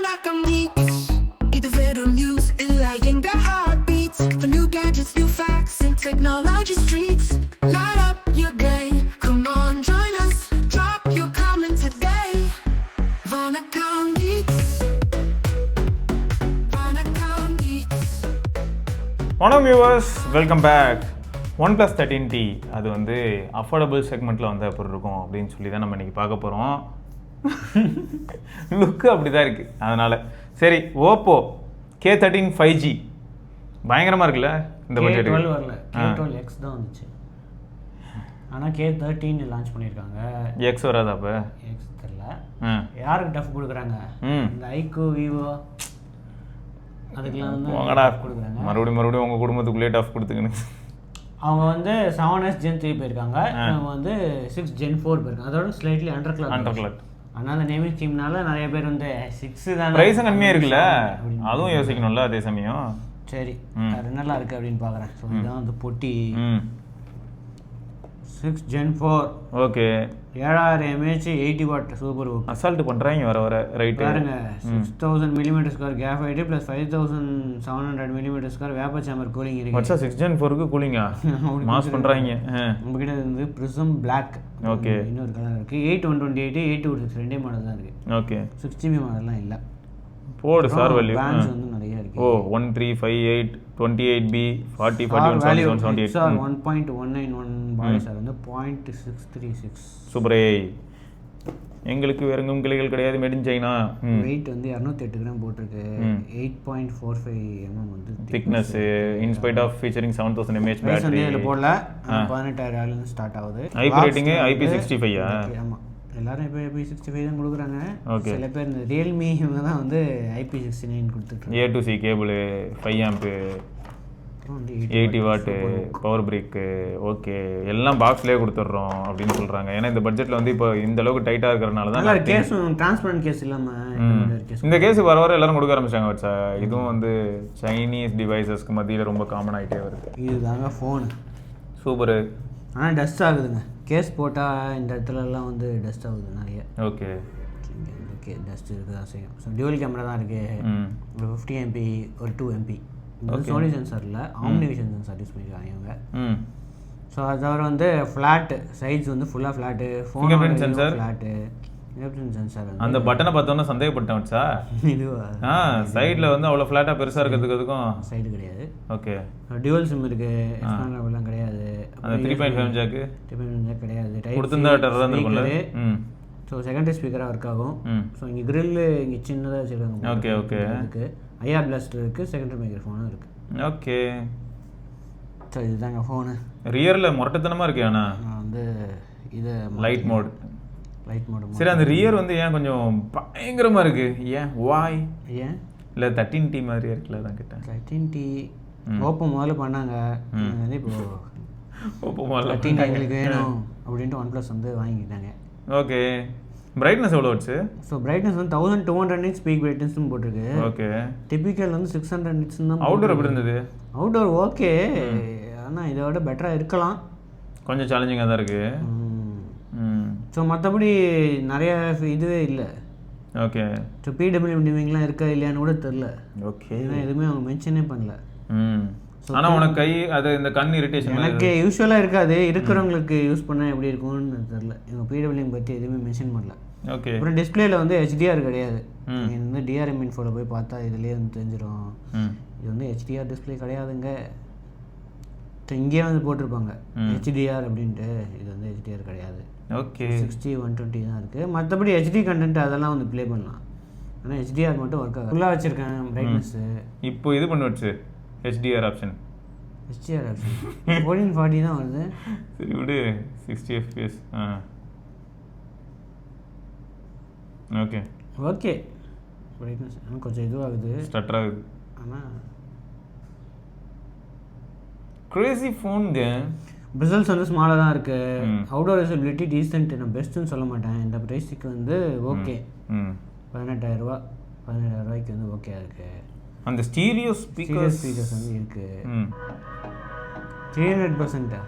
Vanakkam Geeks. இது வெறும் news இல்லை எங்க heartbeats. For new gadgets, new facts and technology streets. Light up your day, come on join us. Drop your comment today. Vanakkam Geeks. Vanakkam Geeks. வணக்கம் viewers, welcome back. OnePlus 13T அது வந்து affordable செக்மெண்ட்டில் வந்து அப்படி இருக்கும் அப்படின்னு சொல்லி தான் நம்ம இன்றைக்கி பார்க்க போகிறோம். லுக்கு அப்படி தான் இருக்குது. அதனால் சரி, ஓப்போ K13 5G பயங்கரமாக இருக்குல்ல இந்த பட்ஜெட். K12 வரல, K12X தான் வந்துச்சு. ஆனால் K13 லான்ச் பண்ணியிருக்காங்க. எக்ஸ் வராதா அப்போ? எக்ஸ் தெரியல. யாருக்கு டஃப் கொடுக்குறாங்க? இந்த ஐக்கு விவோ அதுக்கெல்லாம் வந்து கொடுக்குறாங்க. மறுபடியும் உங்கள் குடும்பத்துக்குள்ளேயே டஃப் கொடுத்துக்கணும். அவங்க வந்து 7S Gen 3 போயிருக்காங்க, அவங்க வந்து 6 Gen 4 போயிருக்காங்க. அதோட ஸ்லைட்லி அண்டர் கிளாக். ஆனால் அந்த நேமிங் ஸ்கீம்னால நிறைய பேர் வந்து 6 தான் ப்ரைஸும் கம்மியாக இருக்குல்ல, அதுவும் யோசிக்கணும்ல அதே சமயம். சரி, அது நல்லா இருக்குது அப்படின்னு பார்க்குறேன். ஸோ இதுதான் வந்து பொட்டி 6 Gen 4. Okay, 7000 mAh 80 what super work. Assault பண்ணுறாங்க வர ரைட்டு. பாருங்க, 6000 mm² graphite plus 5700 mm² vapour chamber cooling இருக்கு. வச்சா 6 Gen 4க்கு கூலிங்கா மாஸ் பண்ணுறாங்க. நம்மகிட்ட வந்து ப்ரிசம் பிளாக். ஓகே, இன்னொரு கலர் இருக்குது. 8128 8256 ரெண்டே மாடல் தான் இருக்குது. ஓகே, 6GB மாடல்லாம் இல்லை. போடு சார் வேல்யூ பிராண்ட்ஸ் வந்து நிறைய இருக்கு. ஓ 1358 28B 40 41 77 78 சார் 1.191 பாடி சார் வந்து 0.636 சூப்பரே. எங்களுக்கு வேற எங்கும் கிளைகள் கிடையாது, மேட் இன் சைனா. வெயிட் வந்து 208 கிராம் போட்டிருக்கு. 8.45 mm வந்து thickness. In spite of featuring 7000 mAh battery வந்து போடல. 18000 ஸ்டார்ட் ஆகுது. ஐபி ரேட்டிங் IP65 ஆ? ஆமா, எல்லாரும் இப்போ IP65 தான் கொடுக்குறாங்க. ஓகே, சில பேர் இந்த ரியல்மி இவங்க தான் வந்து IP69 கொடுத்துட்டு A to C cable 5 amp 80 வாட்டு பவர் பிரேக்கு. ஓகே, எல்லாம் பாக்ஸ்லேயே கொடுத்துட்றோம் அப்படின்னு சொல்கிறாங்க. ஏன்னா இந்த பட்ஜெட்டில் வந்து இப்போ இந்த அளவுக்கு டைட்டாக இருக்கிறனால தான் கேஸும் டிரான்ஸ்பரண்ட் கேஸ் இல்லாமல் இந்த கேஸு வர எல்லாரும் கொடுக்க ஆரம்பிச்சாங்க. வச்சா இதுவும் வந்து சைனீஸ் டிவைசஸ்க்கு மத்தியில் ரொம்ப காமன் ஆகிட்டே வருது. இதுதாங்க ஃபோனு. சூப்பரு. ஆனால் டஸ்ட் ஆகுதுங்க. கேஸ் போட்டால் இந்த இடத்துலலாம் வந்து டஸ்ட் ஆகுது நிறைய. ஓகே, டஸ்ட் இருக்குது தான் செய்யும். ஸோ டியூவல் கேமரா தான் இருக்குது. ஒரு 50 MP ஒரு 2 MP. சோனி சென்சாரில் ஆம்னிவிஷன் சென்சார் யூஸ் பண்ணியிருக்காங்க இவங்க. ஸோ அது தவிர வந்து ஃப்ளாட்டு சைட்ஸ் வந்து ஃபுல்லாக flat. Fingerprint sensor flat fingerprint sensor. அந்த பட்டனை பார்த்தோன்னா சந்தேகப்பட்டேன் வச்சா. இதுவா? சைடில் வந்து அவ்வளோ ஃப்ளாட்டாக பெருசாக இருக்கிறதுக்கு அதுக்கும் சைடு கிடையாது. ஓகே, டியூவல் சிம் இருக்குது. எக்ஸ்பாண்டபிள்லாம் கிடையாது. அந்த 3.5 ஜாக்கு 3.5 ஜாக் கிடையாது. கொடுத்துருந்தா டெரர் இருந்திருக்கும்ல. ஸோ செகண்டரி ஸ்பீக்கராக ஒர்க் ஆகும். ஸோ இங்கே கிரில்லு இங்கே சின்னதாக வச்சுருக்காங்க. ஓகே ஓகே, இருக்குது. ஐஆர் பிளாஸ்டர் இருக்குது. செகண்டரி மைக்ரோஃபோனும் இருக்குது. ஓகே, ஸோ இதுதாங்க ஃபோனு. ரியரில் முரட்டத்தனமாக இருக்கு. ஆனால் நான் வந்து இது லைட் மோடு. சரி, மோடு அந்த ரியர் வந்து ஏன் கொஞ்சம் பயங்கரமாக இருக்குது? ஏன் வாய் ஏன் இல்லை 13T மாதிரியே இருக்குல்ல? தான் கிட்டேன் 13T ஓப்போ முதல்ல பண்ணாங்க. வந்து இப்போ ஓப்போ முதல்ல 13 எங்களுக்கு வேணும் அப்படின்ட்டு OnePlus வந்து வாங்கிக்கிட்டாங்க. ஓகே, பிரைட்னஸ் எவ்வளோ வச்சு? ஸோ பிரைட்னஸ் வந்து 1200 nits பீக் பிரைட்னஸ்னு போட்டிருக்கு. ஓகே, டிபிக்கல் வந்து 600 nits தான். அவுட்டோர் எப்படி இருந்தது? அவுட்டோர் ஓகே, ஆனால் இதை விட பெட்டராக இருக்கலாம். கொஞ்சம் சேலஞ்சிங்காக தான் இருக்குது. ஸோ மற்றபடி நிறைய இதுவே இல்லை. ஓகே, ஸோ PWM இருக்கா இல்லையான்னு கூட தெரில. ஓகே, ஏன்னா எதுவுமே அவங்க மென்ஷனே பண்ணல. ஆனால் உனக்கு கை அது இந்த கண் இரிட்டேஷன் எனக்கு யூஸ்வலாக இருக்காது. இருக்கிறவங்களுக்கு யூஸ் பண்ணால் எப்படி இருக்கும்னு தெரில. இவங்க PWM பற்றி எதுவுமே மென்ஷன் பண்ணல. ஓகே, அப்புறம் டிஸ்பிளேல வந்து HDR கிடையாது. நீங்கள் வந்து DRM இன்ஃபோவில் போய் பார்த்தா இதுலேயே வந்து தெரிஞ்சிடும். இது வந்து HDR டிஸ்பிளே கிடையாதுங்க. இங்கேயே வந்து போட்டிருப்பாங்க HDR அப்படின்ட்டு. இது வந்து HDR கிடையாது. ஓகே, 60 120 தான் இருக்குது. மற்றபடி HD கண்டென்ட் அதெல்லாம் வந்து ப்ளே பண்ணலாம். ஆனால் HDR மட்டும் ஒர்க் ஆகும். ஃபுல்லாக வச்சுருக்கேன் பிரைட்னஸ்ஸு. இப்போ இது பண்ணி வச்சு HDR ஆப்ஷன் 1440 தான் வருது. சரி விடு, 60 FPS. ஓகே ஓகே, பிரைட்னஸ் கொஞ்சம் இதுவாகுது, ஸ்டட்டர் ஆகுது. ஆனால் கிரேசி ஃபோனுங்க. பிரிசல்ஸ் வந்து ஸ்மாலாக தான் இருக்குது. Outdoor visibility decent. நான் பெஸ்ட்டுன்னு சொல்ல மாட்டேன். இந்த ப்ரைஸுக்கு வந்து ஓகே. 18000 ரூபா 17000 ரூபாய்க்கு வந்து ஓகே இருக்குது. அந்த ஸ்டீரியோ ஸ்பீக்கர்ஸ் வந்து இருக்குது. 300%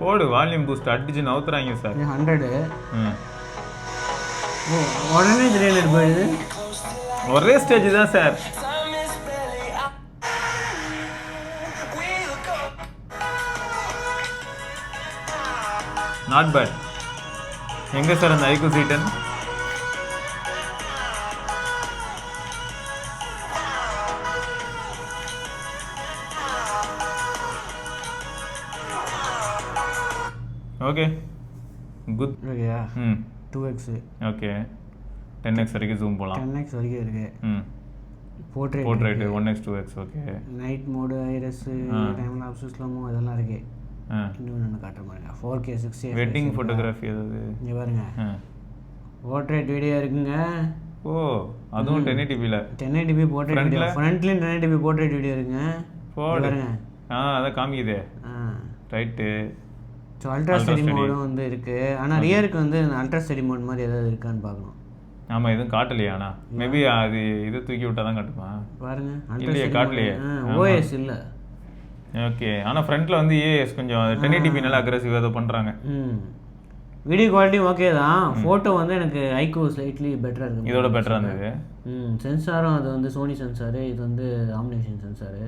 போடு. வால்யூம் பூஸ்ட் அடிச்சு நவுத்துறாங்க சார். 100 உடனே 300 போயிடுது. ஒரே ஸ்டேஜ் தான் சார். Not bad. எங்க சார் அந்த ஐக்கு சீட்டன்? Okay good. ஓகேயா 2x. ஓகே 10x வரைக்கும் ஜூம் போகலாம். 10x வரைக்கும் இருக்கு. Portrait 1x 2x. Okay night mode, ஐரஸ், டைம் லாப்ஸ், ஸ்லோமோ இதெல்லாம் இருக்கு. இன்னொன்று காட்டுற மாதிரி 4K 60 வெட்டிங் ஃபோட்டோகிராஃபி ஏதாவது இங்கே பாருங்க. போர்ட்ரேட் வீடியோ இருக்குங்க. ஓ அதுவும் 1080pல 1080p போர்ட்ரேட் வீடியோ. ஃப்ரண்ட்லயும் 1080p போர்ட்ரேட் வீடியோ இருக்குங்க. பாருங்க. அத காமிக்குதே. ரைட். ஸோ அல்ட்ரா ஸ்டடி மோடும் வந்து இருக்கு. ஆனால் ரியருக்கு வந்து அல்ட்ரா ஸ்டடி மோட் மாதிரி ஏதாவது இருக்கான்னு பார்க்கணும். ஆமாம் எதுவும் காட்டலையா? ஆனால் மேபி அது இது தூக்கி விட்டா தான் காட்டுமா? பாருங்க. இல்லையே காட்டலையே. ஓஎஸ் இல்லை. ஓகே ஆனால் ஃப்ரண்ட்டில் வந்து ஏஎஸ் கொஞ்சம் 1080p நல்லா அக்ரெசிவாக ஏதோ பண்ணுறாங்க. வீடியோ குவாலிட்டி ஓகே தான். ஃபோட்டோ வந்து எனக்கு ஐக்யூ ஸ்லைட்லி பெட்டராக இருக்குது. இதோட பெட்டராக இருந்தது. சென்சாரும் அது வந்து சோனி சென்சாரு, இது வந்து ஆம்னிவேஷன் சென்சாரு.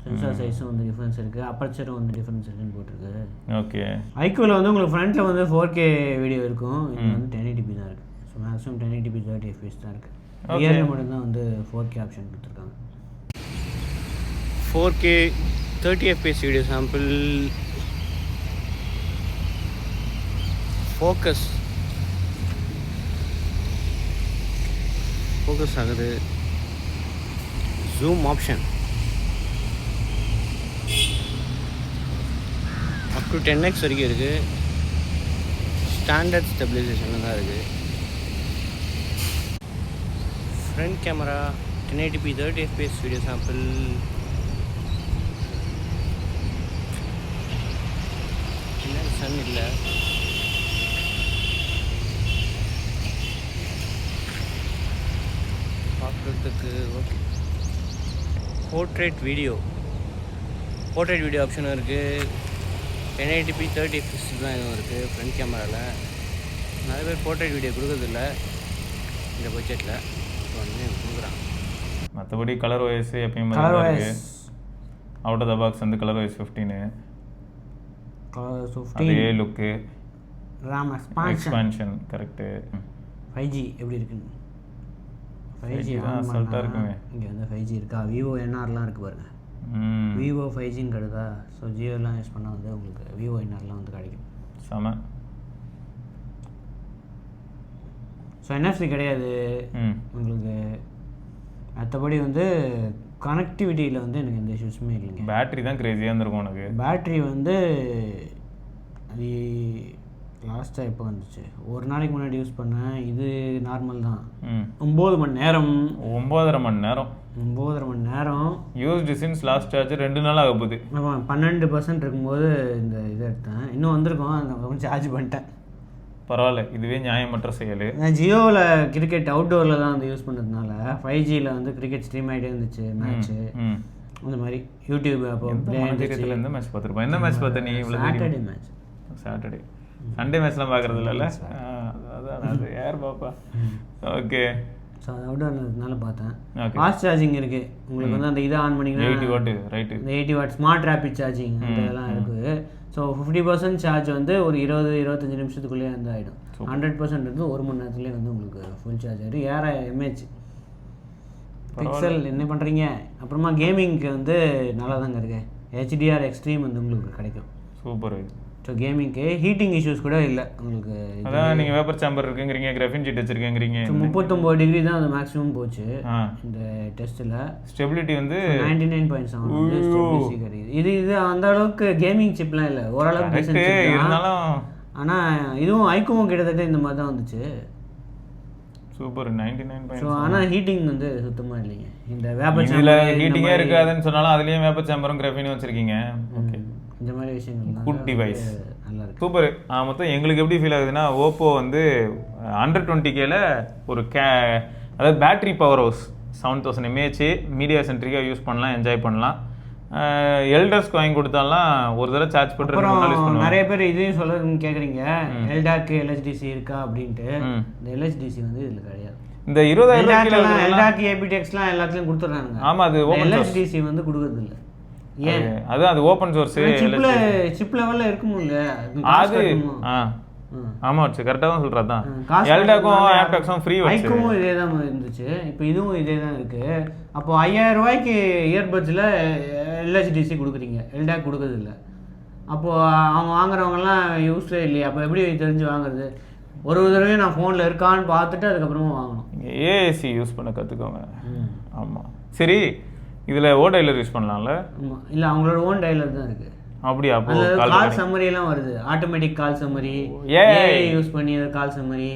சென்சார் சைஸும் வந்து டிஃப்ரென்ஸ் இருக்குது. அப்பர்ச்சரும் வந்து டிஃப்ரென்ஸ் இருக்குன்னு போட்டிருக்கு. ஓகே ஐக்யூவில் வந்து உங்களுக்கு ஃப்ரண்ட்டில் வந்து 4K வீடியோ இருக்கும். இது வந்து 1080p தான் இருக்குது. ஸோ மேக்ஸிமம் 1080p 30 FPS தான் இருக்குது. ரியரில் மட்டும் தான் வந்து 4K ஆப்ஷன் கொடுத்துருக்காங்க. 4K 30 FPS video sample. Focus ஆகுது. Zoom option up to 10x வரைக்கும் இருக்குது. ஸ்டாண்டர்ட் ஸ்டெபிலைசேஷனில் தான் இருக்குது. Front camera 1080p 30 FPS video sample. பின்னாடி சன் இல்லை. பார்க்குறதுக்கு ஓகே. போர்ட்ரேட் வீடியோ ஆப்ஷனும் இருக்குது. 1080p 30 FPS தான் இதுவும் இருக்குது ஃப்ரண்ட் கேமராவில். நிறைய பேர் போர்ட்ரேட் வீடியோ கொடுக்குறதில்ல இந்த பட்ஜெட்டில். இப்போ வந்து கொடுக்குறாங்க. மற்றபடி கலர் OS எப்பயும் அவுட் ஆஃப் த பாக்ஸ் வந்து கலர் OS 15. அதே லுக்கு. RAM expansion correct. 5G எப்படி இருக்குன்னு 5G அசால்ட்டாக இருக்குமே. இங்கே வந்து 5G இருக்கா? விவோ NRலாம் இருக்குது பாருங்கள். விவோ 5Gன்னு கிடையாதா? ஸோ ஜியோலாம் யூஸ் பண்ணால் வந்து உங்களுக்கு விவோ NRலாம் வந்து கிடைக்கும். செம. ஸோ NFC கிடையாது உங்களுக்கு. மற்றபடி வந்து கனெக்டிவிட்டியில் வந்து எனக்கு எந்த இஷ்யூஸுமே இல்லைங்க. பேட்ரி தான் கிரேஸியாக இருந்திருக்கும் உனக்கு. பேட்ரி வந்து அது லாஸ்ட்டாக எப்போ வந்துச்சு? ஒரு நாளைக்கு முன்னாடி யூஸ் பண்ணேன். இது நார்மல் தான். 9 மணி நேரம். 9.5 மணி நேரம். 9.5 மணி நேரம். யூஸ்டு சின்ஸ் லாஸ்ட் சார்ஜ் 2 நாள் ஆக போகுது. ஆமாம் 12% இருக்கும்போது இந்த இதை எடுத்தேன். இன்னும் வந்திருக்கோம். அந்த கொஞ்சம் சார்ஜ் பண்ணிட்டேன். பரவாயில்ல, இதுவே நியாயமற்ற செயல். நான் ஜியோவில் கிரிக்கெட் அவுட்டோரில் தான் வந்து யூஸ் பண்ணுறதுனால 5Gயில் வந்து கிரிக்கெட் ஸ்ட்ரீம் ஆகிட்டே இருந்துச்சு. மேட்ச்சு அந்த மாதிரி யூடியூப் அப்போ எந்த மேட்ச் பார்த்துருப்போம்? என்ன மேட்ச் பார்த்த நீ? Saturday match. சாட்டர்டே சண்டே மேட்ச்லாம் பார்க்குறது இல்லைல்ல? அதான் அது யார் பாப்பா? ஓகே. ஸோ அது அவுட்டோர்னால பார்த்தேன். ஃபாஸ்ட் சார்ஜிங் இருக்குது உங்களுக்கு வந்து. அந்த இதை ஆன் பண்ணிங்கன்னா 80 வாட். ரைட்டு. இந்த 80 வாட் ஸ்மார்ட் ரேபிட் சார்ஜிங் இதெல்லாம் இருக்குது. ஸோ 50% சார்ஜ் வந்து ஒரு 20-25 நிமிஷத்துக்குள்ளேயே வந்து ஆகிடும். 100% வந்து 1 மணி நேரத்துலேயே வந்து உங்களுக்கு ஃபுல் சார்ஜ் ஆகிடும். 6000 mAh பிக்சல். என்ன பண்ணுறீங்க? அப்புறமா கேமிங்க்கு வந்து நல்லா தாங்க இருக்குது. HDR எக்ஸ்ட்ரீம் வந்து உங்களுக்கு கிடைக்கும். சூப்பர். ஸோ கேமிங்க்கு ஹீட்டிங் இஷ்யூஸ் கூட இல்லை உங்களுக்கு. அதான் நீங்கள் வேப்பர் சாம்பர் இருக்குங்கிறீங்க, கிராஃபின் ஷீட் வச்சுருக்கேங்கிறீங்க. 39 டிகிரி தான் அது மேக்ஸிமம் போச்சு இந்த டெஸ்ட்டில். ஸ்டெபிலிட்டி வந்து 99.7 வந்து ஸ்டெபிலிட்டி கிடையாது. இது அந்த அளவுக்கு கேமிங் சிப்லாம் இல்லை. ஓரளவுக்கு இருந்தாலும். ஆனால் இதுவும் ஐக்யூவும் கிட்டத்தட்ட இந்த மாதிரி தான் வந்துச்சு. சூப்பர். 99. ஸோ ஆனால் ஹீட்டிங் வந்து சுத்தமாக இல்லைங்க. இந்த வேப்பர் சாம்பர் ஹீட்டிங்கே இருக்காதுன்னு சொன்னாலும் அதுலேயும் வேப்பர் சாம்பரும் கிராஃபினும் வச்சுருக்கீங்க. ஓகே. இந்த மாதிரி விஷயங்கள் குட் டிவைஸ். நல்லா இருக்கு. சூப்பர். மொத்தம் எங்களுக்கு எப்படி ஃபீல் ஆகுதுன்னா, ஓப்போ வந்து 120Kல ஒரு அதாவது battery powerhouse 7000 mAh media சென்ட்ரிக்காக யூஸ் பண்ணலாம், என்ஜாய் பண்ணலாம். எல்டர்ஸ்க்கு வாங்கி கொடுத்தாலாம் ஒரு தடவை சார்ஜ் பண்ணுறோம். நிறைய பேர் இதையும் சொல்லுன்னு கேட்குறீங்க, எல்டாக்கு LHDC இருக்கா அப்படின்ட்டு. இந்த LHDC வந்து இதில் கிடையாது. இந்த 20,000 எல்டாக் ஏபிடெக்ஸ்லாம் எல்லாத்துலயும் கொடுத்துறாங்க. ஆமா, அது ஓபன் சோர்ஸ். LHDC வந்து கொடுக்கிறது இல்ல. ஏன்? அது ஓபன் சோர்ஸ். சிப் லெவல்ல இருக்கும்ல அது. ஆமா வச்சு கரெக்டா தான் சொல்றதான். எல்டாக்கும் ஆப்டெக்ஸும் ஃப்ரீ வச்சு. ஐக்கும் இதே தான் இருந்துச்சு. இப்போ இதுவும் இதே தான் இருக்கு. அப்போ 5000 ரூபாய்க்கு இயர்பட்ஸ்ல LHDC கொடுக்குறீங்க, எல்டாக் கொடுக்கறது இல்ல. அப்போ அவங்க வாங்குறவங்கலாம் யூஸ்லே இல்லையா? அப்போ எப்படி தெரிஞ்சு வாங்குறது? ஒரு தடவையும் நான் ஃபோனில் இருக்கான்னு பார்த்துட்டு அதுக்கப்புறமா வாங்கணும். ஏஏசி யூஸ் பண்ண கற்றுக்கோங்க. ஆமாம், சரி. இதில் ஓ டைலர் யூஸ் பண்ணலாம்ல? ஆமாம், இல்லை அவங்களோட ஓன் டைலர் தான் இருக்குது. அப்படியா? அப்போ கால் சம்மரி எல்லாம் வருது, ஆட்டோமேட்டிக் கால் சம்மரி, ஏஐ யூஸ் பண்ணி கால் சம்மரி.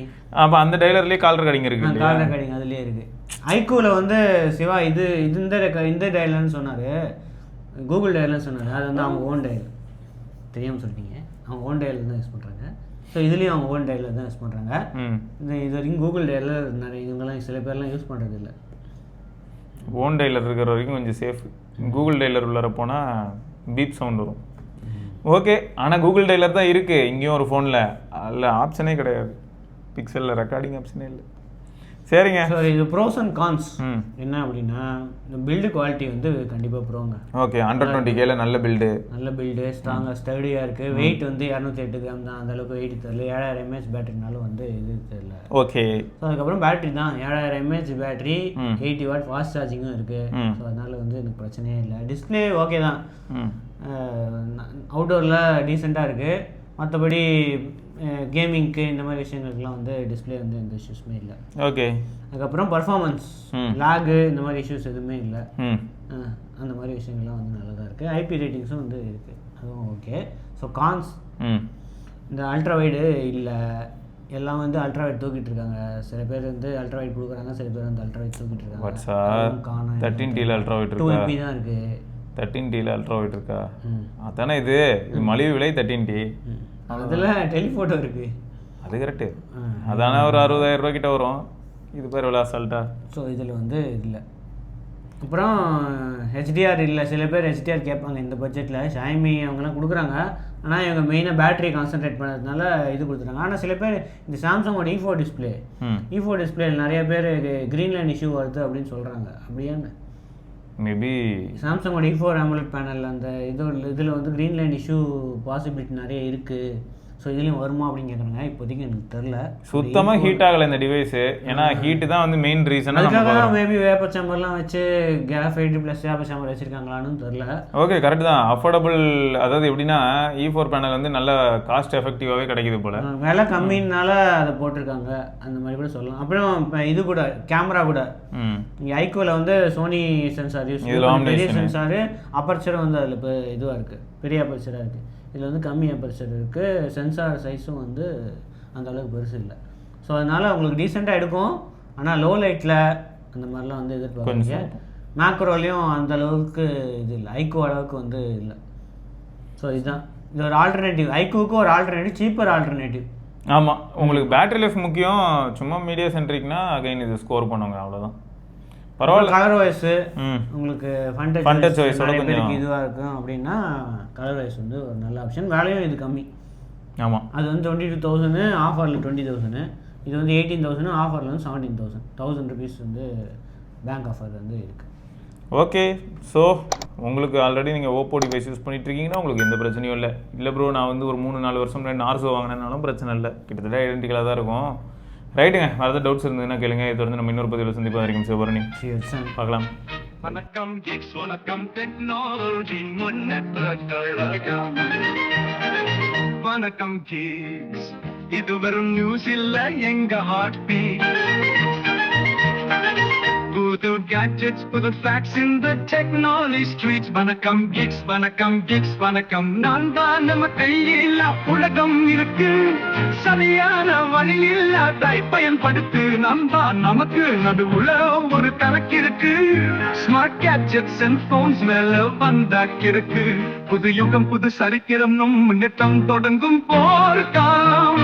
அப்போ அந்த டைலர்லேயே கால் ரெக்கார்டிங் இருக்கு. கால் ரெக்கார்டிங் அதுலேயே இருக்குது. ஐக்கூவில் வந்து சிவா இது இந்த டைலர்னு சொன்னார், கூகுள் டைலர்னு சொன்னார். அது வந்து அவங்க ஓன் டைலர். தெரியாமல் சொல்லிட்டீங்க, அவங்க ஓன் டைலர் தான் யூஸ் பண்ணுறாங்க. ஸோ இதுலேயும் அவங்க ஓன் டைலர் தான் யூஸ் பண்ணுறாங்க. இது வரைக்கும் கூகுள் டைலர் நிறைய இவங்கெல்லாம் சில பேர்லாம் யூஸ் பண்ணுறது இல்லை. ஓன் டைலர் இருக்கிற வரைக்கும் கொஞ்சம் சேஃப். கூகுள் டைலர் உள்ளார போனால் பீப் சவுண்ட் வரும். ஓகே, ஆனால் கூகுள் டைலர் தான் இருக்குது இங்கேயும் ஒரு ஃபோனில். அதில் ஆப்ஷனே கிடையாது, பிக்சலில் ரெக்கார்டிங் ஆப்ஷனே இல்லை. சரிங்க. ஸோ இது ப்ரோஸ் அண்ட் கான்ஸ் என்ன அப்படின்னா, இந்த பில்டு குவாலிட்டி வந்து கண்டிப்பாக ப்ரோங்க. ஓகே, 120Kல நல்ல பில்டு ஸ்ட்ராங்காக ஸ்டடியாக இருக்குது. வெயிட் வந்து 208 கிராம் தான், அந்தளவுக்கு வெயிட் தெரியல. 7000 mAh பேட்டரினாலும் வந்து இது தெரியல. ஓகே. ஸோ அதுக்கப்புறம் பேட்டரி தான் 7000 mAh பேட்டரி, 80 வாட் ஃபாஸ்ட் சார்ஜிங்கும் இருக்குது. ஸோ அதனால் வந்து எனக்கு பிரச்சனையே இல்லை. டிஸ்பிளே ஓகே தான், அவுட்டோரில் டீசெண்டாக இருக்குது. மற்றபடி கேமிங்க்கு இந்த மாதிரி விஷயங்களுக்குலாம் வந்து டிஸ்பிளே வந்து எந்த இஷ்யூஸுமே இல்லை. ஓகே. அதுக்கப்புறம் பர்ஃபார்மன்ஸ், லாகு இந்த மாதிரி இஷ்யூஸ் எதுவுமே இல்லை. அந்த மாதிரி விஷயங்கள்லாம் வந்து நல்லா தான் இருக்குது. ஐபி ரேட்டிங்ஸும் வந்து இருக்குது, அதுவும் ஓகே. ஸோ கான்ஸ், இந்த அல்ட்ரா வைடு இல்லை, எல்லாம் வந்து அல்ட்ரா வைட் தூக்கிட்டு இருக்காங்க. சில பேர் வந்து அல்ட்ரா வைட் கொடுக்குறாங்க, சில பேர் வந்து அல்ட்ரா வைட் தூக்கிட்டு இருக்காங்க. 13Tல அல்ட்ரா வைட் இருக்கா? 2MP தான் இருக்குது. 13Tல அல்ட்ரா வைட் இருக்கா? அதானே இது மலிவு விலை 13T. அதில் டெலிஃபோட்டோ இருக்குது. அது கரெக்டு. அதானே ஒரு 60,000 ரூபா கிட்ட வரும். இது பேர் எவ்வளோ அசால்ட்டா. ஸோ இதில் வந்து இல்லை. அப்புறம் ஹெச்டிஆர் இல்லை, சில பேர் ஹெச்டிஆர் கேட்பாங்க இந்த பட்ஜெட்டில். ஷாய்மி அவங்கெல்லாம் கொடுக்குறாங்க, ஆனால் இவங்க மெயினாக பேட்டரி கான்சன்ட்ரேட் பண்ணுறதுனால இது கொடுத்துறாங்க. ஆனால் சில பேர் இந்த சாம்சங்கோட E4 டிஸ்பிளே நிறைய பேர் க்ரீன் லைன் இஷ்யூ வருது அப்படின்னு சொல்கிறாங்க. அப்படியான்னு மேபி சாம்சங்கோட E4 AMOLED பேனல் அந்த இதில் வந்து க்ரீன் லைன் இஷ்யூ பாசிபிலிட்டி நிறைய இருக்குது. ஸோ இதுலேயும் வருமா அப்படின்னு கேட்குறாங்க. இப்போதைக்கு எனக்கு தெரில, சுத்தமாக ஹீட் ஆகலை இந்த டிவைஸு. ஏன்னா ஹீட்டு தான் வந்து மெயின் ரீசன். அதுக்காக தான் மேபி வேப்பர் சேம்பர்லாம் வச்சு கிராஃபைட் ப்ளஸ் வேப்பர் சேம்பர் வச்சுருக்காங்களான்னு தெரில. ஓகே, கரெக்ட் தான். அஃபோர்டபுள், அதாவது எப்படின்னா E4 பேனல் வந்து நல்ல காஸ்ட் எஃபெக்டிவாகவே கிடைக்குது போல். விலை கம்மினால அதை போட்டிருக்காங்க, அந்த மாதிரி கூட சொல்லலாம். அப்புறம் இப்போ இது கூட கேமரா கூட இங்கே ஐக்யூவில் வந்து சோனி சென்சார் யூஸ், பெரிய சென்சாரு, அப்பர்ச்சரும் வந்து அதில் இப்போ இதுவாக இருக்குது, பெரிய அப்பர்ச்சராக இருக்குது. இதில் வந்து கம்மி அப்பர்ச்சர் இருக்குது. சென்சார் சைஸும் வந்து அந்த அளவுக்கு பெருசு இல்லை. ஸோ அதனால் உங்களுக்கு டீசெண்டாக எடுக்கும். ஆனால் லோ லைட்டில் அந்த மாதிரிலாம் வந்து எதிர்பார்க்குறீங்க. மேக்ரோலையும் அந்த அளவுக்கு இது இல்லை, ஐக்கூ அளவுக்கு வந்து இல்லை. ஸோ இதுதான் இது ஒரு ஆல்டர்னேட்டிவ், ஐக்கூவுக்கு ஒரு ஆல்டர்னேட்டிவ், சீப்பர் ஆல்டர்னேட்டிவ். ஆமாம், உங்களுக்கு பேட்டரி லைஃப் முக்கியம். சும்மா மீடியா சென்ட்ரிக்னா அகைன் இது ஸ்கோர் பண்ணுவாங்க, அவ்வளோதான். பரவாயில்ல. கலர் வாய்ஸ் உங்களுக்கு ஃபன் டச் வாய்ஸோட கொஞ்சம் இதுவாக இருக்கும் அப்படின்னா கலர் வாய்ஸ் வந்து ஒரு நல்ல ஆப்ஷன். வேலையும் இது கம்மி. ஆமாம், அது வந்து 22,000, ஆஃபரில் 20,000. இது வந்து 18,000, ஆஃபரில் வந்து 17,000. 1000 rupees வந்து பேங்க் ஆஃபர் வந்து இருக்குது. ஓகே. ஸோ உங்களுக்கு ஆல்ரெடி நீங்கள் ஓப்போ டிவைஸ் யூஸ் பண்ணிட்டு இருக்கீங்கன்னா உங்களுக்கு எந்த பிரச்சனையும் இல்லை ப்ரோ. நான் வந்து ஒரு 3-4 வருஷம் முன்னாடி நார்சோ வாங்கினேனாலும் பிரச்சனை இல்லை, கிட்டத்தட்ட ஐடென்டிக்கலாக தான் இருக்கும். ரைட்டுங்க, வேறு ஏதாவது டவுட்ஸ் இருந்ததுன்னா கேளுங்க. இது தொடர்ந்து நம்ம இன்னொரு பதிவில் சந்திப்பா வரைக்கும் சிவபரணி பார்க்கலாம். வணக்கம் கிட்ஸ், வணக்கம் டெக்னாலஜி முன்னேற்றங்கள். வணக்கம் கிட்ஸ், இது வெறும் நியூஸ் இல்ல, எங்க ஹார்ட் பீட். புது gadgets, புது facts in the technology streets. வணக்கம் கிட்ஸ், வணக்கம் கிட்ஸ், வணக்கம். நான் தான் நம்ம கையில் உலகம் இருக்கு, சரியான வழியில் அதை பயன்படுத்து. நாம் தான் நமக்கு நடுவுல ஒரு கணக்கு இருக்கு. ஸ்மார்ட் கேட்ஜெட்ஸ் அண்ட் போன்ஸ் மேல வந்தாக்கிருக்கு. புது யுகம், புது சரித்திரம், நம் முன்னேற்றம் தொடங்கும் போர்க்காலம்.